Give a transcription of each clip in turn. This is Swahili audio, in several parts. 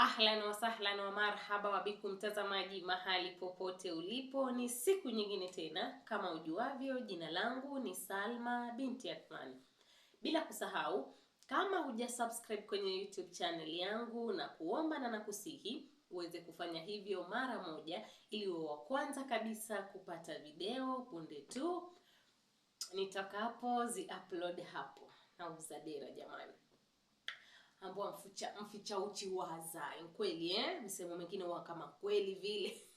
Ahlan wa sahlan wa marhaba wabikum mtazamaji mahali popote ulipo. Ni siku nyingine tena, kama ujuavyo jina langu ni Salma binti Athmani. Bila kusahau, kama hujasubscribe kwenye YouTube channel yangu, na kuomba na nakusihi uweze kufanya hivyo mara moja ili uwe wa kwanza kabisa kupata video punde tu nitakapo upload hapo. Nauza dera jamani. Ambao mficha uchi wazai kweli misemo mengine wa kama kweli vile.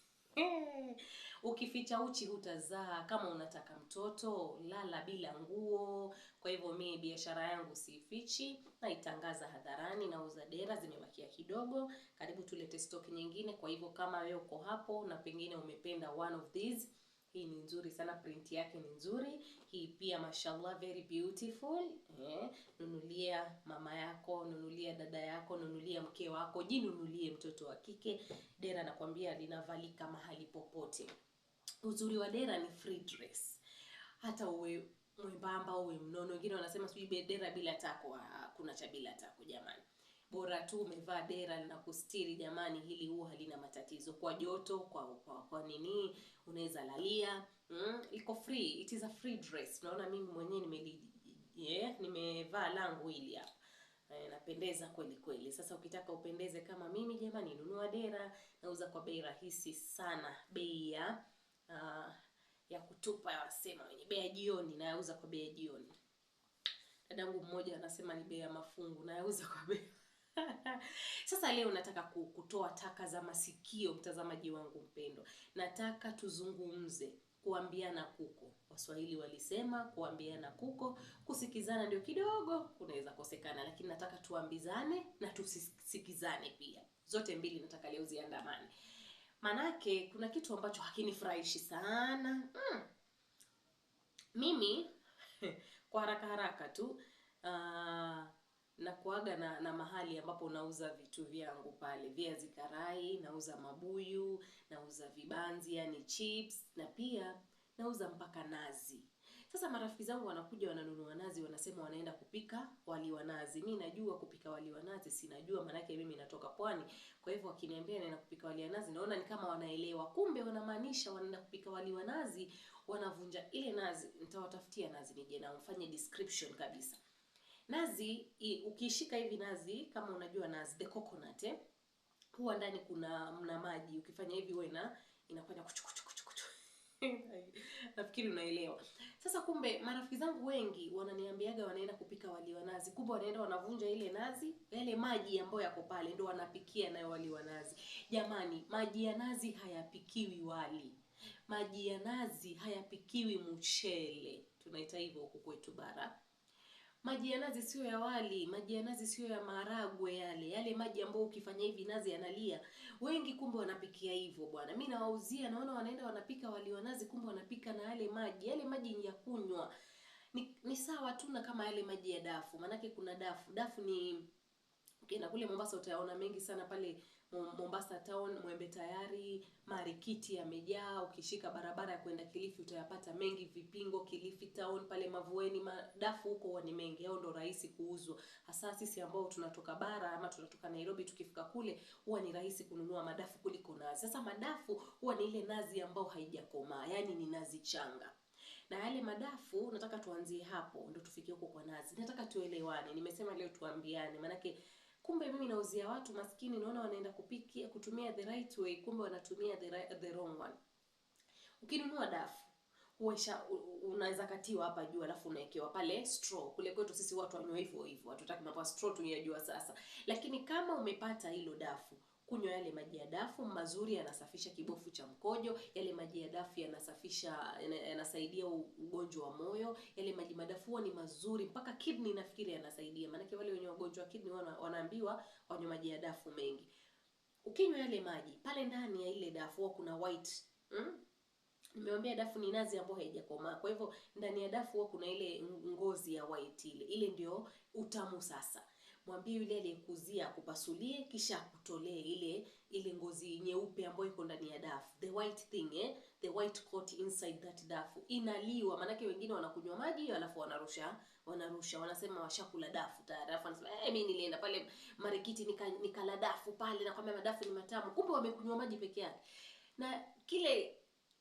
Ukificha uchi hutazaa. Kama unataka mtoto lala bila nguo. Kwa hivyo mimi biashara yangu siifichi, naitangaza hadharani. Nauza dera, zimebakia kidogo, karibu tulete stock nyingine. Kwa hivyo kama wewe uko hapo na pengine umependa one of these, hii ni nzuri sana, print yake ni nzuri. Hii pia mashallah very beautiful. Nunulia mama yako, nunulia dada yako, nunulia mke wako, jinunulie mtoto wa kike. Dera nakwambia linavalika mahali popote. Uzuri wa dera ni free dress. Hata uwe mwembamba uwe mnono, wengine wanasema sijui dera bila tako. Kuna cha bila tako jamani. Bora tu umevaa dera linakustiri jamani, hili huwa halina matatizo. Kwa joto, kwa nini, unaweza lalia. Liko free, it is a free dress. Naona mimi mwenyewe nimevaa langu hili hapa. Napendeza kweli kweli. Sasa ukitaka upendeze kama mimi jamani, nunua dera. Nauza kwa bei rahisi sana. Bei ya kutupa wasema wenye bei ya jioni, nauza kwa bei ya jioni. Dadangu mmoja anasema ni bei ya mafungu, nauza kwa bei. Sasa leo nataka kutoa taka za masikio, mtazamaji wangu mpendo. Nataka tuzungumze kuambiana kuko. Waswahili walisema kuambiana kuko, kusikizana ndio kidogo kunaweza kosekana, lakini nataka tuambizane na tusikizane pia. Zote mbili nataka leo ziandamane. Manake kuna kitu ambacho hakinifurahishi sana. Mimi kwa haraka tu na kuaga na mahali ambapo nauza vitu vyangu pale. Viazi karai, nauza mabuyu, nauza vibanzi yani chips, na pia nauza mpaka nazi. Sasa marafiki zangu wanakuja wananunua nazi, wanasema wanaenda kupika wali wa nazi. Mimi najua kupika wali wa nazi sinajua, manake mimi natoka pwani. Kwa hivyo wakiniambia naenda kupika wali wa nazi, naona ni kama wanaelewa. Kumbe wanamaanisha wanaenda kupika wali wa nazi, wanavunja ile nazi. Nitawatafutia nazi nije na mfanye description kabisa. Nazi, ukishika hivi nazi, kama unajua nazi, the coconut, huwa ndani mna maji. Ukifanya hivi wewe inafanya kuchukuchu. Nafikiri unaelewa. Sasa kumbe marafiki zangu wengi wananiambiaga wanaenda kupika wali wa nazi. Kumbe wanaenda wanavunja ile nazi, yale maji ambayo yako pale ndio wanapikia nayo wali wa nazi. Jamani, maji ya nazi hayapikiwi wali. Maji ya nazi hayapikiwi mchele. Tunaita hivyo huku kwetu bara. Maji ya nazi sio ya wali, maji ya nazi sio ya maharagwe yale maji ambayo ukifanya hivi nazi yanalia. Wengi kumbe wanapikia hivyo bwana. Mimi nawauzia, naona wanaenda wanapika wali wa nazi, kumbe wanapika na yale maji. Yale maji ya kunywa. Ni sawa tu na kama yale maji ya dafu. Manake kuna dafu. Dafu ni ukienda kule Mombasa utayaona mengi sana pale Mombasa town, Mwembe Tayari, Marikiti yamejaa. Ukishika barabara ya kwenda Kilifi utayapata mengi, Vipingo, Kilifi town, pale Mavueni, dafu huko huwa ni mengi. Hao ndo rahisi kuuzwa. Hasa sisi ambao tunatoka bara ama tunatoka Nairobi, tukifika kule huwa ni rahisi kununua madafu kuliko nazi. Sasa madafu huwa ni ile nazi ambao haijakomaa, yani ni nazi changa. Na yale madafu nataka tuanzie hapo ndio tufikie huko kwa nazi. Nataka tuelewane. Nimesema leo tuambiane, manake kumbe mimi nauzia watu maskini, naona wanaenda kutumia the right way, kumbe wanatumia the wrong one. Ukinunua dafu unaweza katiwa hapa juu alafu unaekewa pale straw. Kule kwetu sisi watu wanywa hivyo hivyo, hatutaki mambo ya straw tunayajua sasa. Lakini kama umepata hilo dafu, kunywa yale maji ya dafu mazuri, yanasafisha kibofu cha mkojo. Yale maji ya dafu yanasaidia ugonjwa wa moyo. Yale maji madafu huwa ni mazuri mpaka kidney nafikiri yanasaidia. Maana wale wenye ugonjwa wa kidney wanaambiwa wanywe maji ya dafu mengi. Ukinywa yale maji, pale ndani ya ile dafu huwa kuna white. Nimeambia dafu ni nazi ambayo haijakomaa. Kwa hivyo ndani ya dafu huwa kuna ile ngozi ya white ile. Ile ndio utamu sasa. Mwambie yule aliyekuzia akupasulie kisha akutolee ile ngozi nyeupe ambayo iko ndani ya dafu. The white thing, the white coat inside that dafu. Inaliwa, manake wengine wanakunywa maji alafu wanarusha, wanasema washakula dafu tayari. Alafu wanasema mimi nilienda pale Marikiti nikala dafu pale na kwamba madafu ni matamu, kumbe wamekunywa maji peke yake. Na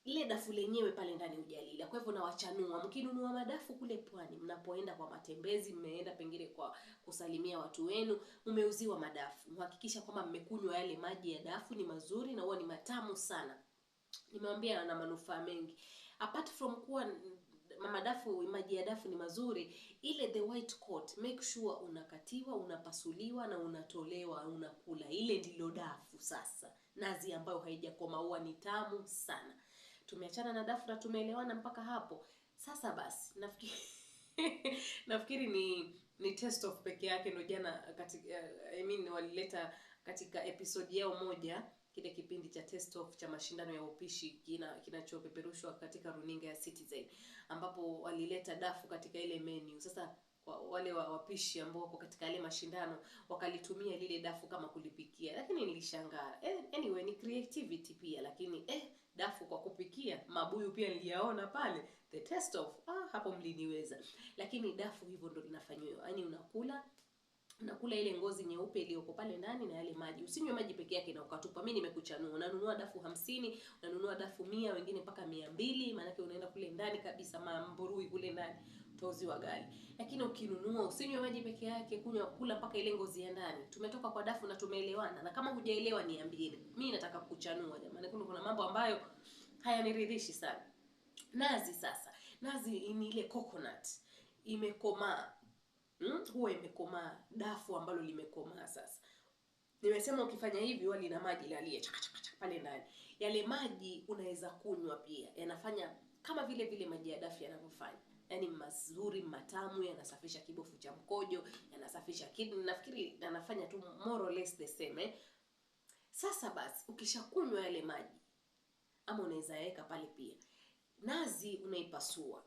ile dafu lenyewe pale ndani hujalila. Kwa hivyo nawachanua, mkinunua madafu kule pwani, mnapoenda kwa matembezi, mmeenda pengine kwa kusalimia watu wenu, mmeuziwa madafu, mhakikisha kwamba mmekunywa yale maji ya dafu. Ni mazuri na huwa ni matamu sana. Nimewaambia yana manufaa mengi. Apart from kuwa maji ya dafu ni mazuri, ile the white coat, make sure unakatiwa, unapasuliwa na unatolewa, unakula. Ile ndilo dafu sasa. Nazi ambayo haijakomaa huwa ni tamu sana. Tumeachana na dafu na tumeelewana mpaka hapo. Sasa basi, nafikiri ni test of peke yake ndio jana katika walileta katika episode yao moja, kile kipindi cha test of cha mashindano ya upishi kinachopeperushwa katika runinga ya Citizen, ambapo walileta dafu katika ile menu. Sasa wale wapishi ambao wako katika ile mashindano wakalitumia lile dafu kama kulipikia, lakini nilishangaa. Anyway, ni creativity pia, lakini dafu kwa kupikia, mabuyu pia niliyaona pale. The test of hapo mliniweza. Lakini dafu hivyo ndo linafanywa. Yaani unakula ile ngozi nyeupe iliyoko pale ndani na yale maji. Usinywe maji peke yake na ukatupa. Mimi nimekuchanua. Unanunua dafu 50, unanunua dafu 100, wengine mpaka 200, maana yake unaenda kule ndani kabisa mamburui kule ndani. Utauziwa gali. Lakini ukinunua usinywe maji peke yake, kula mpaka ile ngozi ya ndani. Tumetoka kwa dafu na tumeelewana. Na kama hujaelewa niambie. Mimi nataka kuchanua jamani. Kuna mambo ambayo hayaniridhishi sana. Nazi sasa. Nazi ni ile coconut. Imekomaa. Huwa imekomaa, dafu ambalo limekomaa sasa. Nimesema ukifanya hivi wali na maji lalie chaka pale ndani. Yale maji unaweza kunywa pia. Yanafanya kama vile maji ya dafu yanavyofanya. Yaani mazuri, matamu, yanasafisha kibofu cha mkojo, yanasafisha kidney. Nafikiri yanafanya tu more or less the same. Sasa basi, ukishakunywa yale maji, ama unaweza yaweka pale pia. Nazi unaipasua.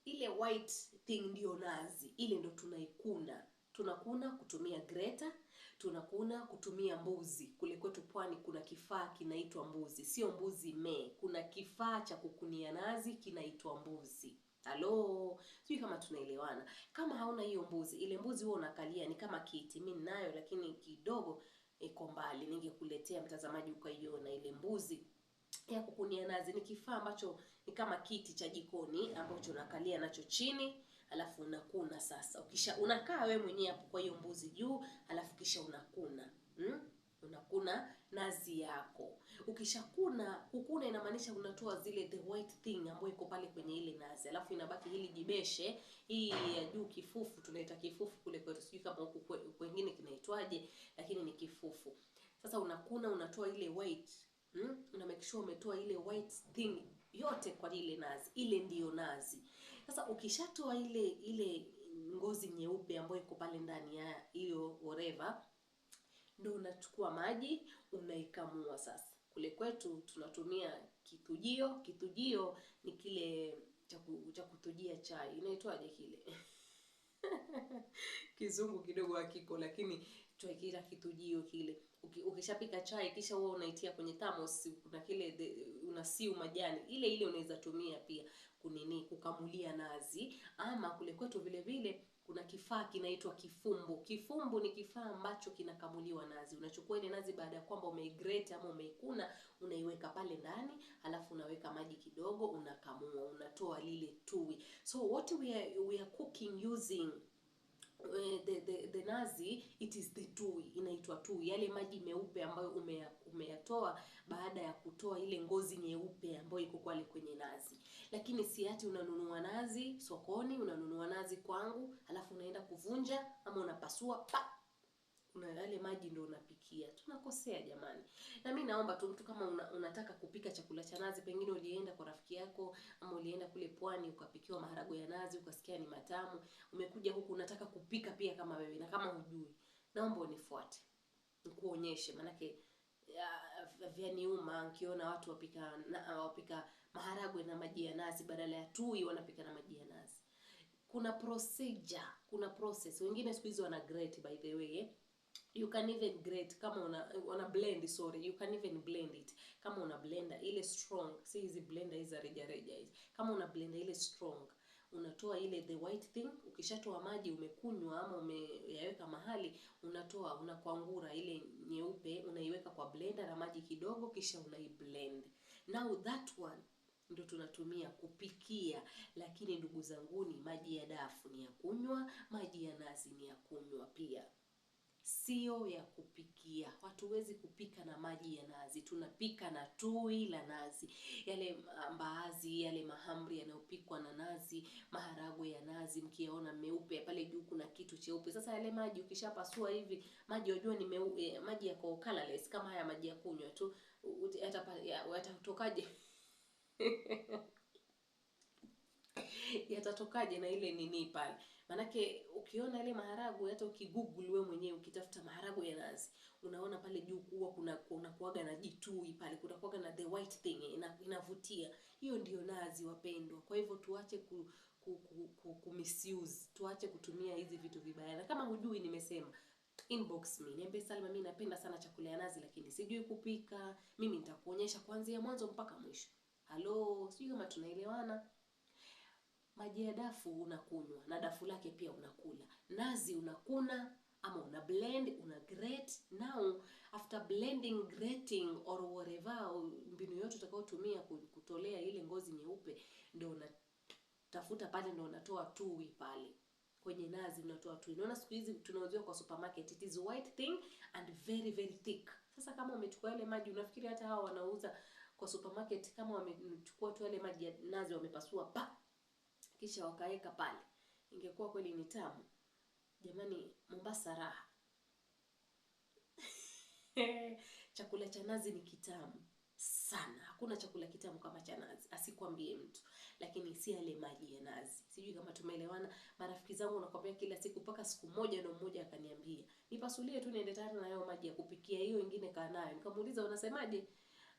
Ile white thing ndio nazi. Ile ndo tunaikuna. Tunakuna kutumia grater, tunakuna kutumia mbuzi. Kule kwetu pwani kuna kifaa kinaitwa mbuzi. Sio mbuzi kuna kifaa cha kukunia nazi kinaitwa mbuzi. Halo, sijui kama tunaelewana. Kama hauna hiyo mbuzi, ile mbuzi huwa unakalia ni kama kiti. Mimi ninayo lakini kidogo iko mbali. Ningekuletea mtazamaji ukaiona ile mbuzi ya kukunia nazi. Ni kifaa ambacho ni kama kiti cha jikoni ambacho unakalia nacho chini, alafu unakuna sasa. Unakaa wewe mwenyewe hapo kwa hiyo mbuzi juu, alafu kisha unakuna. Unakuna nazi yako. Kukuna inamaanisha unatoa zile the white thing ambayo iko pale kwenye ile nazi. Alafu inabaki hili jibeshe, hii ya juu kifufu, tunaita kifufu kule kwetu. Sijui kama huko wengine kinaitwaje, lakini ni kifufu. Sasa unatoa ile white. Una make sure umetoa ile white thing yote kwa ile nazi. Ile ndiyo nazi. Sasa ukishatoa ile ngozi nyeupe ambayo iko pale ndani ya hiyo whatever, ndio unachukua maji unaikamua sasa. Kule kwetu tunatumia kitujio. Kitujio ni kile cha kutujia chai. Inaitwaje kile? Kizungu kidogo hakiko, lakini tunakiita kitujio kile. Ukishapika chai kisha wewe unaitia kwenye thermos, kuna kile unasiu majani. Ile unaweza tumia pia kukamulia nazi. Ama kule kwetu vile kuna kifaa kinaitwa kifumbu. Kifumbu ni kifaa ambacho kinakamuliwa nazi. Unachukua ile nazi baada ya kwamba umeigrate ama umeikuna, unaiweka pale ndani, alafu unaweka maji kidogo, unakamua, unatoa lile tui. So what we are cooking using the nazi, it is the tui, inaitwa tui. Yale maji meupe ambayo umeyatoa baada ya kutoa ile ngozi nyeupe ambayo iko kwale kwenye nazi. Lakini si ati unanunua nazi sokoni, unanunua nazi kwangu, alafu unaenda kuvunja ama unapasua, yale maji ndio unapikia. Tunakosea jamani. Na mimi naomba tu mtu kama unataka kupika chakula cha nazi, pengine ulienda kwa rafiki yako ama ulienda kule pwani ukapikiwa maharagwe ya nazi ukasikia ni matamu, umekuja huku unataka kupika pia kama wewe na kama hujui, naomba unifuate nikuonyeshe. Manake vyaniuma nikiona watu wapika maharagwe na maji ya nazi badala ya tui wanapika na maji ya nazi. Kuna procedure, kuna process. Wengine siku hizi wana grate by the way. You can even grate kama una blend, you can even blend it. Kama una blender ile strong, si hizi blender hizi reja hizi. Kama una blender ile strong, unatoa ile the white thing. Ukishatoa maji umekunywa ama umeyaweka mahali, unakwangura ile nyeupe, unaiweka blender na maji kidogo, kisha unaiblend. Now that one ndio tunatumia kupikia. Lakini ndugu zanguni, maji ya dafu ni ya kunywa, maji ya nazi ni ya kunywa pia, sio ya kupikia. Hatuwezi kupika na maji ya nazi, tunapika na tui la nazi. Yale mbaazi, yale mahamri yanayopikwa na nazi, maharagwe ya nazi mkiyaona meupe pale juu kuna kitu cheupe. Sasa yale maji ukishapasua hivi, maji unajua ni meupe, maji yako colorless kama haya maji ya kunywa tu, yatatokaje? Yatatokaje na ile nini pale? Manake ukiona ile maharagwe, hata ukigoogle wewe mwenyewe ukitafuta maharagwe ya nazi, unaona pale juu kuna kuaga na jitui pale, kuna kuaga na the white thing inavutia. Hiyo ndio nazi wapendwa. Kwa hivyo tuache ku misuse, tuache kutumia hizi vitu vibaya. Na kama hujui, nimesema inbox me, niambie Salma, mimi napenda sana chakula ya nazi lakini sijui kupika. Mimi nitakuonyesha kuanzia mwanzo mpaka mwisho. Halo, sijui kama tunaelewana. Maji ya dafu unakunywa na dafu lake pia unakula. Nazi unakuna ama una blend, una grate. Now after blending, grating or whatever, mbinu yote utakayotumia kutolea ile ngozi nyeupe, ndio unatafuta pale, ndio unatoa tui pale. Kwenye nazi unatoa tui. Unaona siku hizi tunauziwa kwa supermarket, it is white thing and very very thick. Sasa kama umechukua ile maji, unafikiri hata hao wanauza kwa supermarket kama wamechukua tu ile maji ya nazi wamepasua kisha wakaeka pale, ingekuwa kweli ni tamu jamani? Mombasa raha. Chakula cha nazi ni kitamu sana. Hakuna chakula kitamu kama cha nazi, asikwambie mtu. Lakini si yale maji ya nazi. Sijui kama tumeelewana. Marafiki zangu nakwambia kila siku, mpaka siku moja na mmoja akaniambia, nipasulie tu niende tayari na hayo maji ya kupikia, hiyo nyingine kaa nayo. Nikamuuliza, unasemaje?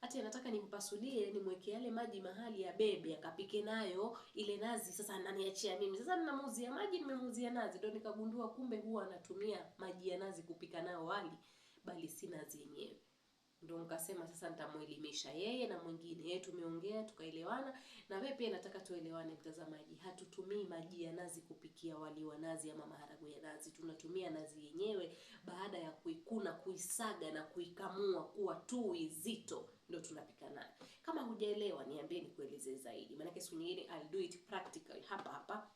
Ati anataka nimpasulie, nimweke yale maji mahali ya bebe akapike nayo ile nazi. Sasa ananiachia mimi. Sasa ninamuuzia maji, nimemuuzia nazi. Ndio nikagundua kumbe huwa anatumia maji ya nazi kupika nayo wali, bali si nazi yenyewe. Ndio nikasema sasa nitamuelimisha yeye na mwingine. Yeye tumeongea tukaelewana, na wewe pia nataka tuelewane mtazamaji. Hatutumii maji ya nazi kupikia wali wa nazi ama maharagwe ya nazi. Tunatumia nazi yenyewe baada ya kuikuna, kuisaga na kuikamua kuwa tui zito, ndio tunapika nayo. Kama hujaelewa niambie nikueleze zaidi. Maana siku nyingine I'll do it practical hapa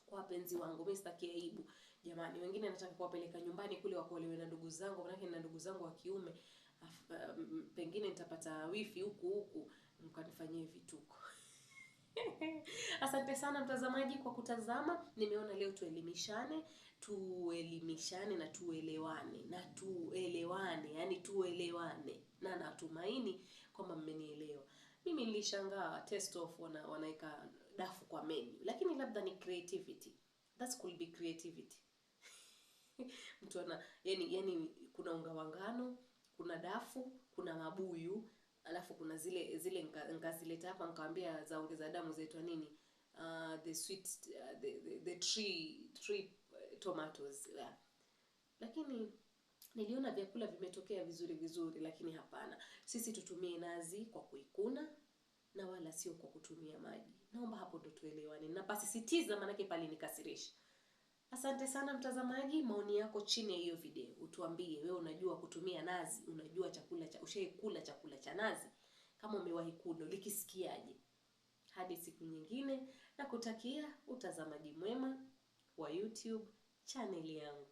kwa wapenzi wangu. Mimi sitaki aibu jamani. Wengine nataka kuwapeleka nyumbani kule wakolewe na ndugu zangu, maana na ndugu zangu wa kiume. Pengine nitapata wifi huku mkanifanyie vituko. Asante sana mtazamaji kwa kutazama. Nimeona leo tuelimishane na tuelewane, yani tuelewane, na natumaini kwamba mmenielewa. Mimi nilishangaa taste of wanaika dafu kwa menu, lakini labda ni creativity. That could be creativity. Mtu yani kuna unga wa ngano, kuna dafu, kuna mabuyu, alafu kuna zile ngazileta hapa nikaambia zaongeza damu zaitwa nini, the sweet the tree tomatoes, yeah. Lakini niliona vyakula vimetokea vizuri, lakini hapana, sisi tutumie nazi kwa kuikuna na wala sio kwa kutumia maji. Naomba hapo ndo tuelewane, na pasisitiza manake pale nikasirisha. Asante sana mtazamaji. Maoni yako chini ya hiyo video. Utuambie wewe unajua kutumia nazi, unajua ushaikula chakula cha nazi, kama umewahi kula likisikiaje. Hadi siku nyingine, na kutakia utazamaji mwema wa YouTube channel yangu.